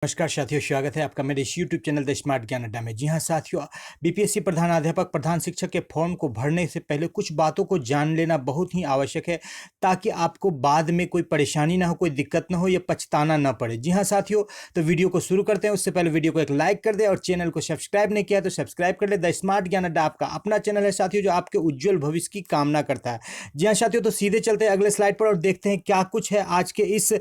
नमस्कार साथियों, स्वागत है आपका मेरे इस यूट्यूब चैनल द स्मार्ट ज्ञान अड्डा में। जी हाँ साथियों, बीपीएससी प्रधानाध्यापक प्रधान शिक्षक के फॉर्म को भरने से पहले कुछ बातों को जान लेना बहुत ही आवश्यक है, ताकि आपको बाद में कोई परेशानी ना हो, कोई दिक्कत ना हो या पछताना ना पड़े। जी हाँ साथियों, तो वीडियो को शुरू करते हैं। उससे पहले वीडियो को एक लाइक कर दे और चैनल को सब्सक्राइब नहीं किया तो सब्सक्राइब कर ले। द स्मार्ट ज्ञान अड्डा आपका अपना चैनल है साथियों, जो आपके उज्जवल भविष्य की कामना करता है। जी हाँ साथियों, तो सीधे चलते हैं अगले स्लाइड पर और देखते हैं क्या कुछ है आज के इस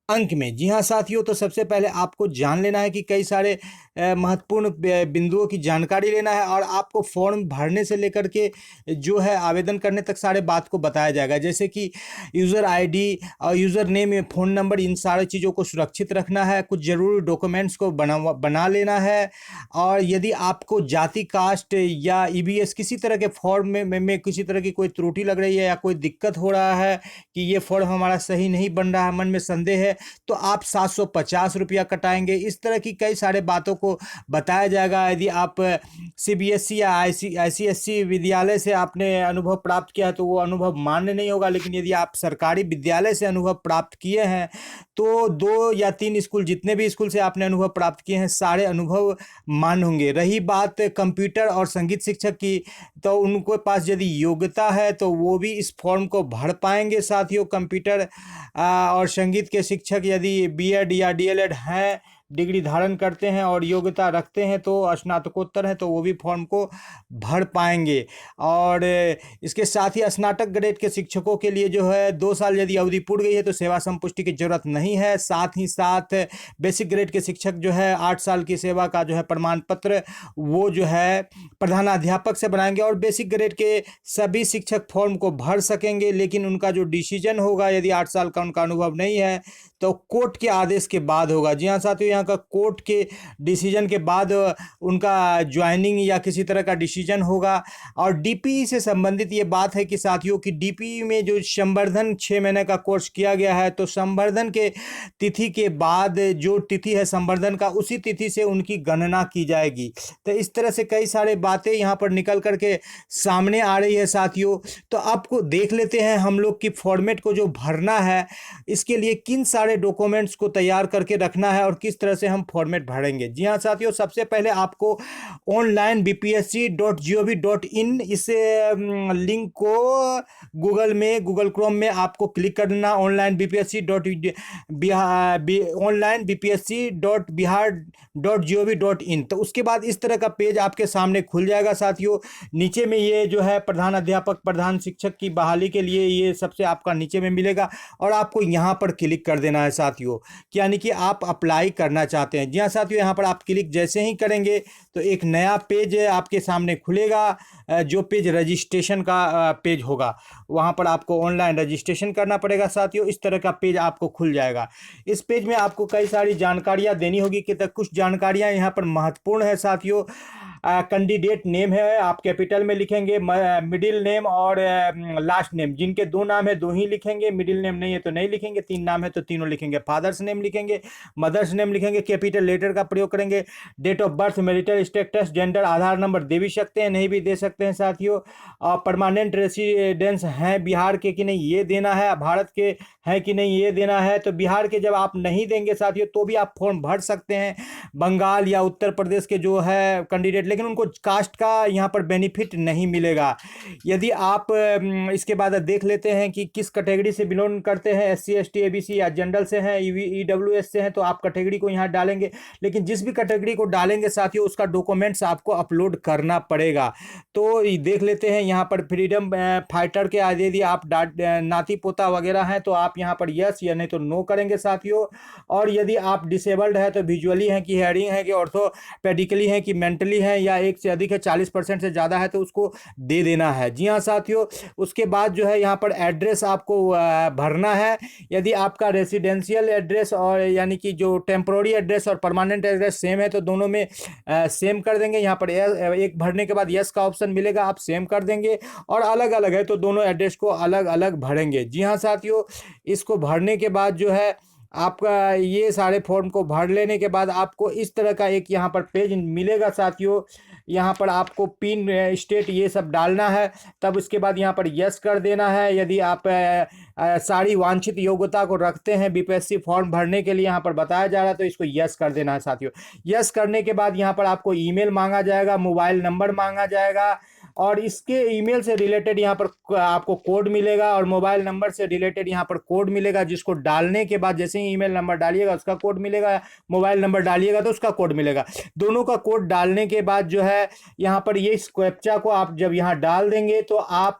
अंक में। जी हाँ साथियों, तो सबसे पहले आपको जान लेना है कि कई सारे महत्वपूर्ण बिंदुओं की जानकारी लेना है, और आपको फॉर्म भरने से लेकर के जो है आवेदन करने तक सारे बात को बताया जाएगा। जैसे कि यूज़र आईडी और यूज़र नेम, फ़ोन नंबर, इन सारी चीज़ों को सुरक्षित रखना है। कुछ ज़रूरी डॉक्यूमेंट्स को बना लेना है। और यदि आपको जाति, कास्ट या ईबीएस किसी तरह के फॉर्म में किसी तरह की कोई त्रुटि लग रही है या कोई दिक्कत हो रहा है कि ये फॉर्म हमारा सही नहीं बन रहा है, मन में संदेह है, तो आप 750 रुपया कटाएंगे। इस तरह की कई सारे बातों को बताया जाएगा। यदि आप सीबीएसई या आईसीएसई विद्यालय से आपने अनुभव प्राप्त किया है तो वो अनुभव मान्य नहीं होगा, लेकिन यदि आप सरकारी विद्यालय से अनुभव प्राप्त किए हैं तो 2 या 3 स्कूल, जितने भी स्कूल से आपने अनुभव प्राप्त किए हैं, सारे अनुभव मान्य होंगे। रही बात कंप्यूटर और संगीत शिक्षक की, तो उनके पास यदि योग्यता है तो वो भी इस फॉर्म को भर पाएंगे साथियों। कंप्यूटर और संगीत के शिक्षक यदि बीएड या डीएलएड हैं, डिग्री धारण करते हैं और योग्यता रखते हैं, तो स्नातकोत्तर हैं, तो वो भी फॉर्म को भर पाएंगे। और इसके साथ ही स्नातक ग्रेड के शिक्षकों के लिए जो है 2 साल यदि अवधि पूर्ण गई है तो सेवा संपुष्टि की जरूरत नहीं है। साथ ही साथ बेसिक ग्रेड के शिक्षक जो है 8 साल की सेवा का जो है प्रमाण पत्र वो जो है प्रधानाध्यापक से बनाएंगे। और बेसिक ग्रेड के सभी शिक्षक फॉर्म को भर सकेंगे, लेकिन उनका जो डिसीजन होगा, यदि 8 साल का उनका अनुभव नहीं है तो कोर्ट के आदेश के बाद होगा। जी हाँ साथियों, यहाँ का कोर्ट के डिसीजन के बाद उनका ज्वाइनिंग या किसी तरह का डिसीजन होगा। और डीपीई से संबंधित ये बात है कि साथियों की डीपीई में जो संवर्धन 6 महीने का कोर्स किया गया है, तो संवर्धन के तिथि के बाद जो तिथि है संवर्धन का, उसी तिथि से उनकी गणना की जाएगी। तो इस तरह से कई सारे बातें यहाँ पर निकल करके सामने आ रही है साथियों। तो आपको देख लेते हैं हम लोग की फॉर्मेट को जो भरना है, इसके लिए किन सारे डॉक्यूमेंट्स को तैयार करके रखना है और किस तरह से हम फॉर्मेट भरेंगे। जी हाँ साथियों, सबसे पहले आपको ऑनलाइन bpsc.gov.in इस लिंक को गूगल क्रोम में आपको क्लिक करना। ऑनलाइन bpsc.bihar.gov.in, तो उसके बाद इस तरह का पेज आपके सामने खुल जाएगा साथियों। नीचे में ये जो है प्रधान अध्यापक प्रधान शिक्षक की बहाली के लिए ये सबसे आपका नीचे में मिलेगा, और आपको यहाँ पर क्लिक कर देना है साथियों, यानी कि आप अप्लाई करना चाहते हैं। जी हाँ साथियों, यहाँ पर आप क्लिक जैसे ही करेंगे तो एक नया पेज आपके सामने खुलेगा, जो पेज रजिस्ट्रेशन का पेज होगा। वहाँ पर आपको ऑनलाइन रजिस्ट्रेशन करना पड़ेगा साथियों। इस तरह का पेज आपको खुल जाएगा। इस पेज में आपको कई सारी जानकारियाँ देनी होगी कि कुछ जानकारियाँ यहाँ पर महत्वपूर्ण है साथियों। कैंडिडेट नेम है, आप कैपिटल में लिखेंगे। मिडिल नेम और लास्ट नेम, जिनके 2 नाम है 2 ही लिखेंगे, मिडिल नेम नहीं है तो नहीं लिखेंगे, 3 नाम है तो तीनों लिखेंगे। फादर्स नेम लिखेंगे, मदर्स नेम लिखेंगे, कैपिटल लेटर का प्रयोग करेंगे। Date of birth, marital status, gender, Aadhaar number दे भी सकते हैं, नहीं भी दे सकते हैं साथियों। और परमानेंट रेसिडेंस हैं बिहार के कि नहीं ये देना है, भारत के हैं कि नहीं ये देना है। तो बिहार के जब आप नहीं देंगे साथियों तो भी आप फॉर्म भर सकते हैं। बंगाल या उत्तर प्रदेश के जो है कैंडिडेट, लेकिन उनको कास्ट का यहाँ पर बेनिफिट नहीं मिलेगा। यदि आप इसके बाद देख लेते हैं कि किस कैटेगरी से बिलोंग करते हैं, एससी एसटी एबीसी या जनरल से हैं, ईडब्ल्यूएस से हैं, तो आप कैटेगरी को यहाँ डालेंगे। लेकिन जिस भी कैटेगरी को डालेंगे साथियों, उसका डॉक्यूमेंट्स आपको अपलोड करना पड़ेगा। तो देख लेते हैं यहाँ पर फ्रीडम फाइटर के यदि आप नाती पोता वगैरह हैं तो आप यहाँ पर यस या नहीं तो नो करेंगे साथियों। और यदि आप डिसेबल्ड है तो विजुअली हैं कि हेयरिंग है कि ऑर्थोपेडिकली है कि मेंटली है या एक से अधिक है, 40% से ज़्यादा है तो उसको दे देना है। जी हाँ साथियों, उसके बाद जो है यहाँ पर एड्रेस आपको भरना है। यदि आपका रेसिडेंशियल एड्रेस और यानी कि जो टेम्पोररी एड्रेस और परमानेंट एड्रेस सेम है तो दोनों में सेम कर देंगे। यहाँ पर एक भरने के बाद यस का ऑप्शन मिलेगा, आप सेम कर देंगे। और अलग अलग है तो दोनों एड्रेस को अलग अलग भरेंगे। जी हाँ साथियों, इसको भरने के बाद जो है आपका ये सारे फॉर्म को भर लेने के बाद आपको इस तरह का एक यहाँ पर पेज मिलेगा साथियों। यहाँ पर आपको पिन स्टेट ये सब डालना है। तब उसके बाद यहाँ पर यस कर देना है। यदि आप सारी वांछित योग्यता को रखते हैं बीपीएससी फॉर्म भरने के लिए यहाँ पर बताया जा रहा है, तो इसको यस कर देना है साथियों। यस करने के बाद यहाँ पर आपको ईमेल मांगा जाएगा, मोबाइल नंबर मांगा जाएगा, और इसके ईमेल से रिलेटेड यहाँ पर आपको कोड मिलेगा और मोबाइल नंबर से रिलेटेड यहाँ पर कोड मिलेगा, जिसको डालने के बाद जैसे ही ईमेल नंबर डालिएगा उसका कोड मिलेगा, मोबाइल नंबर डालिएगा तो उसका कोड मिलेगा। दोनों का कोड डालने के बाद जो है यहाँ पर ये इस कैप्चा को आप जब यहाँ डाल देंगे तो आप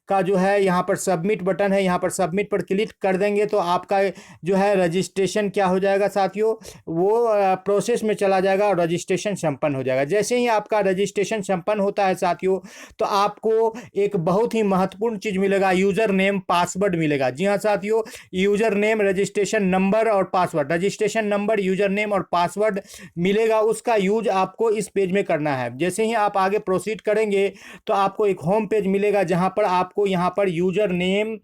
का जो है यहाँ पर सबमिट बटन है, यहाँ पर सबमिट पर क्लिक कर देंगे तो आपका जो है रजिस्ट्रेशन क्या हो जाएगा साथियों, वो प्रोसेस में चला जाएगा और रजिस्ट्रेशन संपन्न हो जाएगा। जैसे ही आपका रजिस्ट्रेशन संपन्न होता है साथियों, तो आपको एक बहुत ही महत्वपूर्ण चीज मिलेगा, यूजर नेम पासवर्ड मिलेगा। जी हाँ साथियों, यूजर नेम, रजिस्ट्रेशन नंबर और password, registration number, user name और पासवर्ड मिलेगा। उसका यूज आपको इस पेज में करना है। जैसे ही आप आगे प्रोसीड करेंगे तो आपको एक होम पेज मिलेगा, जहां पर आपको यहाँ पर यूजर नेम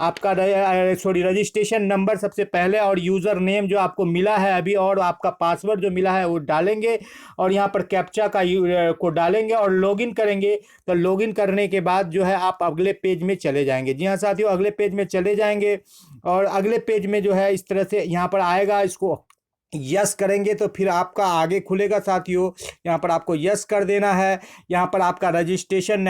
आपका रजिस्ट्रेशन नंबर सबसे पहले और यूजर नेम जो आपको मिला है अभी और आपका पासवर्ड जो मिला है वो डालेंगे और यहाँ पर कैप्चा को डालेंगे और लॉगिन करेंगे। तो लॉगिन करने के बाद जो है आप अगले पेज में चले जाएंगे। जी हाँ साथियों, अगले पेज में चले जाएंगे और अगले पेज में जो है इस तरह से यहाँ पर आएगा। इसको यस करेंगे तो फिर आपका आगे खुलेगा साथियों। यहाँ पर आपको यस कर देना है। यहाँ पर आपका रजिस्ट्रेशन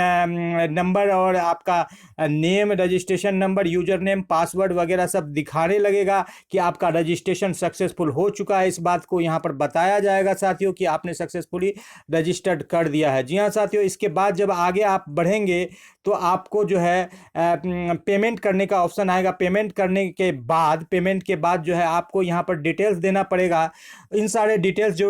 नंबर और आपका name, registration number, user name, password वगैरह सब दिखाने लगेगा कि आपका रजिस्ट्रेशन सक्सेसफुल हो चुका है। इस बात को यहाँ पर बताया जाएगा साथियों कि आपने सक्सेसफुली रजिस्टर्ड कर दिया है। जी हाँ साथियों, इसके बाद जब आगे आप बढ़ेंगे तो आपको जो है पेमेंट करने का ऑप्शन आएगा। पेमेंट के बाद जो है आपको यहाँ पर डिटेल्स देना पड़ेगा। इन सारे डिटेल्स जो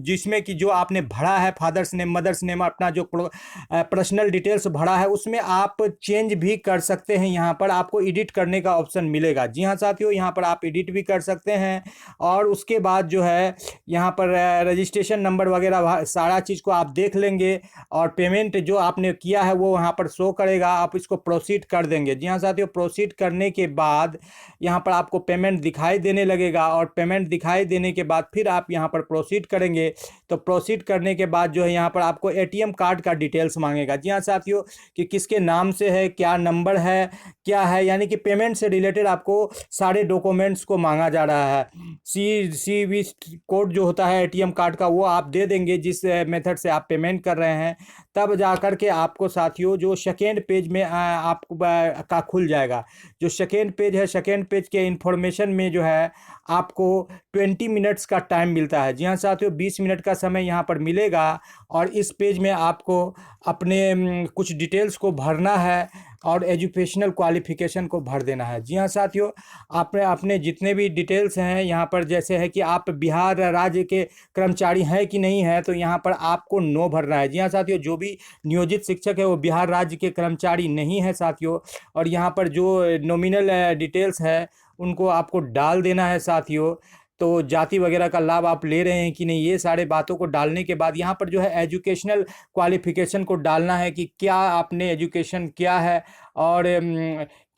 जिसमें कि जो आपने भरा है, फादर्स नेम, मदर्स नेम, अपना जो पर्सनल डिटेल्स भरा है उसमें आप चेंज भी कर सकते हैं। यहाँ पर आपको एडिट करने का ऑप्शन मिलेगा। जी हाँ साथियों, यहाँ पर आप एडिट भी कर सकते हैं। और उसके बाद जो है यहाँ पर रजिस्ट्रेशन नंबर वगैरह सारा चीज़ को आप देख लेंगे और पेमेंट जो आपने किया है वो यहाँ पर शो करेगा। आप इसको प्रोसीड कर देंगे। जी हाँ साथियों, प्रोसीड करने के बाद यहाँ पर आपको पेमेंट दिखाई देने लगेगा और पेमेंट दिखाई देने के बाद फिर आप यहाँ पर प्रोसीड करेंगे। तो प्रोसीड करने के बाद जो है यहाँ पर आपको एटीएम कार्ड का डिटेल्स मांगेगा। जी हाँ साथियों, कि किसके नाम से है, क्या नंबर है, क्या है, यानी कि पेमेंट से रिलेटेड आपको सारे डॉक्यूमेंट्स को मांगा जा रहा है। CVV कोड जो होता है एटीएम कार्ड का वो आप दे देंगे जिस मेथड से आप पेमेंट कर रहे हैं। तब जा कर के आपको साथियों जो सेकेंड पेज में आपको का खुल जाएगा। जो सेकेंड पेज है, सेकेंड पेज के इंफॉर्मेशन में जो है आपको 20 मिनट्स का टाइम मिलता है। जी हाँ साथियों, 20 मिनट का समय यहाँ पर मिलेगा और इस पेज में आपको अपने कुछ डिटेल्स को भरना है और एजुकेशनल क्वालिफिकेशन को भर देना है। जी हाँ साथियों, आपने अपने जितने भी डिटेल्स हैं यहाँ पर, जैसे है कि आप बिहार राज्य के कर्मचारी हैं कि नहीं है, तो यहाँ पर आपको नो भरना है। जी हाँ साथियों, जो भी नियोजित शिक्षक है वो बिहार राज्य के कर्मचारी नहीं है साथियों। और यहाँ पर जो नॉमिनल डिटेल्स है उनको आपको डाल देना है साथियों। तो जाति वगैरह का लाभ आप ले रहे हैं कि नहीं, ये सारे बातों को डालने के बाद यहाँ पर जो है एजुकेशनल क्वालिफिकेशन को डालना है कि क्या आपने एजुकेशन किया है और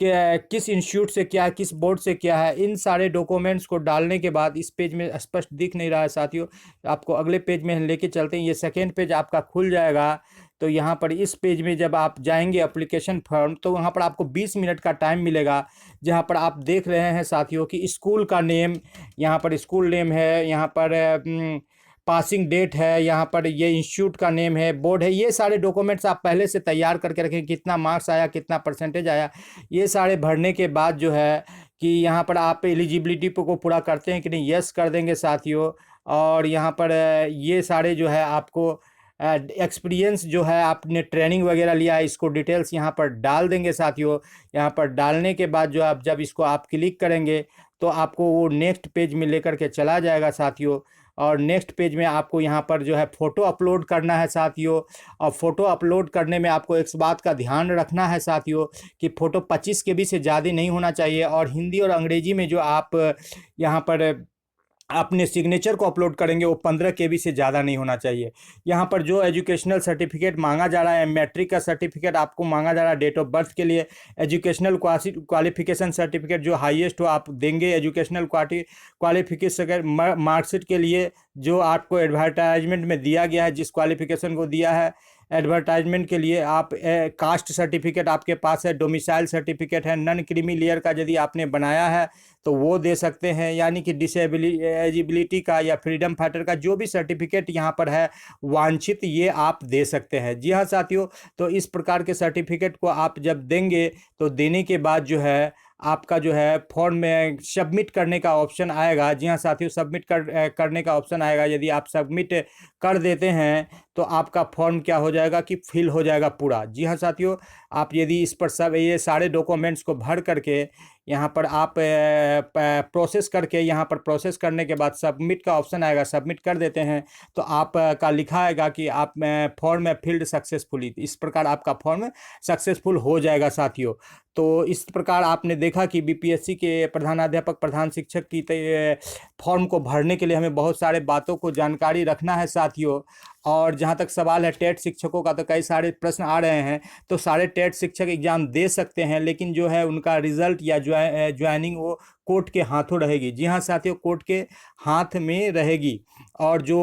किस इंस्टीट्यूट से किया है, किस बोर्ड से किया है। इन सारे डॉक्यूमेंट्स को डालने के बाद इस पेज में स्पष्ट दिख नहीं रहा है साथियों, आपको अगले पेज में लेके चलते हैं। ये सेकेंड पेज आपका खुल जाएगा। तो यहाँ पर इस पेज में जब आप जाएंगे एप्लीकेशन फॉर्म, तो वहाँ पर आपको 20 मिनट का टाइम मिलेगा, जहाँ पर आप देख रहे हैं साथियों कि स्कूल का नेम, यहाँ पर स्कूल नेम है, यहाँ पर पासिंग डेट है, यहाँ पर ये इंस्टीट्यूट का नेम है, बोर्ड है। ये सारे डॉक्यूमेंट्स आप पहले से तैयार करके रखें, कितना मार्क्स आया, कितना परसेंटेज आया, ये सारे भरने के बाद जो है कि यहाँ पर आप एलिजिबिलिटी को पूरा करते हैं कि नहीं, यस कर देंगे साथियों। और यहाँ पर ये सारे जो है आपको एक्सपीरियंस जो है आपने ट्रेनिंग वगैरह लिया है, इसको डिटेल्स यहाँ पर डाल देंगे साथियों। यहाँ पर डालने के बाद जो आप जब इसको आप क्लिक करेंगे तो आपको वो नेक्स्ट पेज में लेकर के चला जाएगा साथियों। और नेक्स्ट पेज में आपको यहाँ पर जो है फ़ोटो अपलोड करना है साथियों। और फ़ोटो अपलोड करने में आपको एक बात का ध्यान रखना है साथियों कि फ़ोटो 25 KB से ज़्यादा नहीं होना चाहिए। और हिंदी और अंग्रेजी में जो आप यहाँ पर अपने सिग्नेचर को अपलोड करेंगे वो 15 केबी से ज़्यादा नहीं होना चाहिए। यहाँ पर जो एजुकेशनल सर्टिफिकेट मांगा जा रहा है, मैट्रिक का सर्टिफिकेट आपको मांगा जा रहा है डेट ऑफ बर्थ के लिए, एजुकेशनल क्वालिफिकेशन सर्टिफिकेट जो हाईएस्ट हो आप देंगे, एजुकेशनल क्वालिफिकेशन मार्कशीट के लिए जो आपको एडवर्टाइजमेंट में दिया गया है, जिस क्वालिफिकेशन को दिया है एडवर्टाइजमेंट के लिए, आप कास्ट सर्टिफिकेट आपके पास है, डोमिसाइल सर्टिफिकेट है, नन क्रीमी लेयर का यदि आपने बनाया है तो वो दे सकते हैं, यानी कि डिसेबिलिटी का या फ्रीडम फाइटर का जो भी सर्टिफिकेट यहाँ पर है वांछित, ये आप दे सकते हैं। जी हाँ साथियों, तो इस प्रकार के सर्टिफिकेट को आप जब देंगे तो देने के बाद जो है आपका जो है फॉर्म में सबमिट करने का ऑप्शन आएगा। जी हाँ साथियों, सबमिट करने का ऑप्शन आएगा। यदि आप सबमिट कर देते हैं तो आपका फॉर्म क्या हो जाएगा कि फिल हो जाएगा पूरा। जी हाँ साथियों, आप यदि इस पर सब ये सारे डॉक्यूमेंट्स को भर करके यहाँ पर आप प्रोसेस करके, यहाँ पर प्रोसेस करने के बाद सबमिट का ऑप्शन आएगा, सबमिट कर देते हैं तो आप का लिखा आएगा कि आप फॉर्म में फिल्ड सक्सेसफुली, इस प्रकार आपका फॉर्म सक्सेसफुल हो जाएगा साथियों। तो इस प्रकार आपने देखा कि बीपीएससी के प्रधानाध्यापक प्रधान शिक्षक की फॉर्म को भरने के लिए हमें बहुत सारे बातों को जानकारी रखना है साथियों। और जहाँ तक सवाल है टेट शिक्षकों का, तो कई सारे प्रश्न आ रहे हैं, तो सारे टेट शिक्षक एग्जाम दे सकते हैं, लेकिन जो है उनका रिजल्ट या ज्वाइनिंग वो कोर्ट के हाथों रहेगी। जी हाँ साथियों, कोर्ट के हाथ में रहेगी। और जो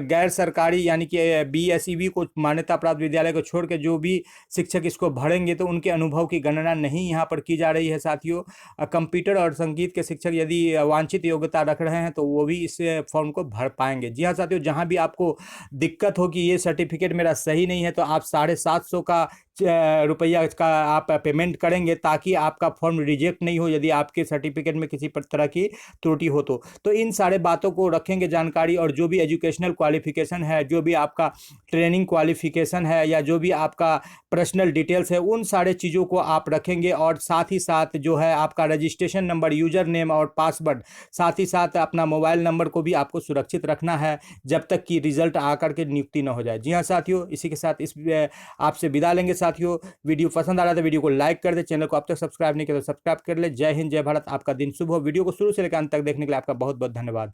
गैर सरकारी यानी कि बीएसईबी को मान्यता प्राप्त विद्यालय को छोड़ के जो भी शिक्षक इसको भरेंगे तो उनके अनुभव की गणना नहीं यहाँ पर की जा रही है साथियों। कंप्यूटर और संगीत के शिक्षक यदि वांछित योग्यता रख रहे हैं तो वो भी इस फॉर्म को भर पाएंगे। जी हाँ साथियों, जहाँ भी आपको दिक्कत हो कि ये सर्टिफिकेट मेरा सही नहीं है तो आप 750 का रुपया का आप पेमेंट करेंगे ताकि आपका फॉर्म रिजेक्ट नहीं हो यदि आपके सर्टिफिकेट में किसी तरह की त्रुटि हो तो इन सारे बातों को रखेंगे जानकारी। और जो भी एजुकेशनल क्वालिफिकेशन है, जो भी आपका ट्रेनिंग क्वालिफिकेशन है, या जो भी आपका पर्सनल डिटेल्स है, उन सारे चीज़ों को आप रखेंगे। और साथ ही साथ जो है आपका रजिस्ट्रेशन नंबर, यूजर नेम और पासवर्ड, साथ ही साथ अपना मोबाइल नंबर को भी आपको सुरक्षित रखना है जब तक कि रिजल्ट आकर के नियुक्ति न हो जाए। जी हाँ साथियों, इसी के साथ इस आपसे विदा लेंगे साथियों। वीडियो पसंद आ रहा है तो वीडियो को लाइक कर दे, चैनल को अब तक सब्सक्राइब नहीं किया तो सब्सक्राइब कर ले। जय हिंद, जय भारत, आपका दिन शुभ हो। वीडियो को शुरू से लेकर अंत तक देखने के लिए आपका बहुत बहुत धन्यवाद।